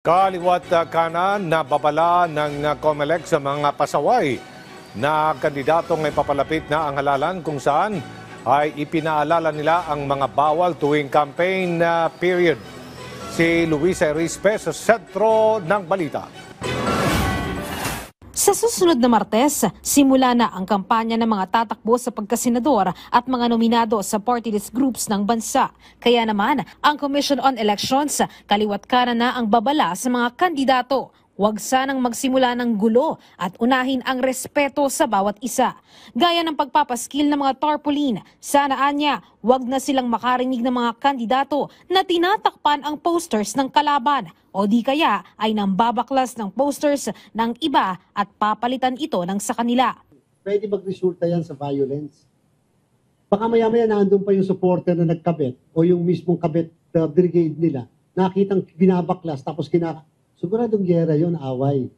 Kaliwat kanan na babala ng COMELEC sa mga pasaway na kandidatong may papalapit na ang halalan kung saan ay ipinaalala nila ang mga bawal tuwing campaign period. Si Luisa Erispe sa sentro ng balita. Sa susunod na Martes, simula na ang kampanya ng mga tatakbo sa pagkasenador at mga nominado sa party list groups ng bansa. Kaya naman, ang Commission on Elections, kaliwat kanan na ang babala sa mga kandidato. Huwag sanang magsimula ng gulo at unahin ang respeto sa bawat isa. Gaya ng pagpapaskil ng mga tarpaulin, sana anya, huwag na silang makarinig ng mga kandidato na tinatakpan ang posters ng kalaban o di kaya ay nambabaklas ng posters ng iba at papalitan ito ng sa kanila. Pwede magresulta yan sa violence. Baka maya-maya nandun pa yung supporter na nagkabit o yung mismong kabit brigade nila, nakitang binabaklas tapos siguradong gera yun, away.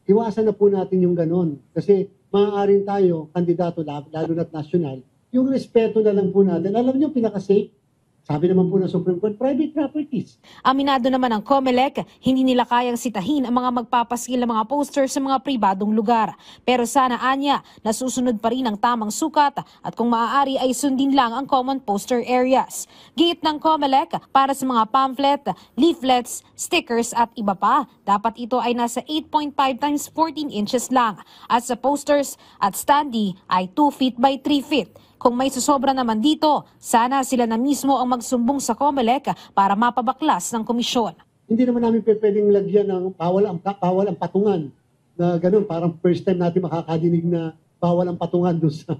Iwasan na po natin yung ganon. Kasi maaaring tayo, kandidato lalo na't nasyonal, yung respeto na lang po natin. Alam niyo, pinaka-safe, sabi naman po ng Supreme Court, private properties. Aminado naman ang COMELEC, hindi nila kayang sitahin ang mga magpapaskil ng mga poster sa mga pribadong lugar. Pero sana anya, nasusunod pa rin ang tamang sukat at kung maaari ay sundin lang ang common poster areas. Giit ng COMELEC, para sa mga pamphlet, leaflets, stickers at iba pa, dapat ito ay nasa 8.5 times 14 inches lang. At sa posters at standee ay 2 feet by 3 feet. Kung may susobra naman dito, sana sila na mismo ang magsumbong sa COMELEC para mapabaklas ng komisyon. Hindi naman namin pwedeng lagyan ng bawal ang patungan na ganun. Parang first time natin makakadinig na bawal ang patungan doon sa...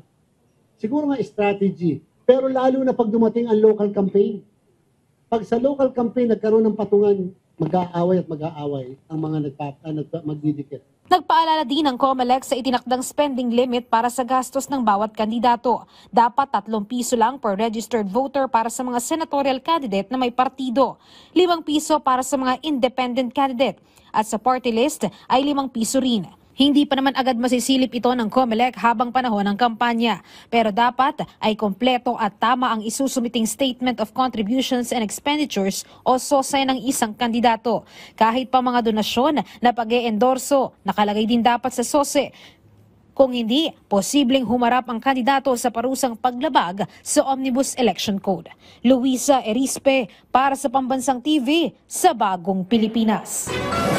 Siguro nga strategy. Pero lalo na pag dumating ang local campaign. Pag sa local campaign nagkaroon ng patungan, mag-aaway at mag-aaway ang mga magdidikit. Nagpaalala din ng COMELEC sa itinakdang spending limit para sa gastos ng bawat kandidato. Dapat 3 piso lang per registered voter para sa mga senatorial candidate na may partido, 5 piso para sa mga independent candidate, at sa party list ay 5 piso rin. Hindi pa naman agad masisilip ito ng COMELEC habang panahon ng kampanya. Pero dapat ay kompleto at tama ang isusumiting Statement of Contributions and Expenditures o SOSE ng isang kandidato. Kahit pa mga donasyon na pag-e-endorso, nakalagay din dapat sa SOSE. Kung hindi, posibleng humarap ang kandidato sa parusang paglabag sa Omnibus Election Code. Luisa Erispe para sa Pambansang TV sa Bagong Pilipinas.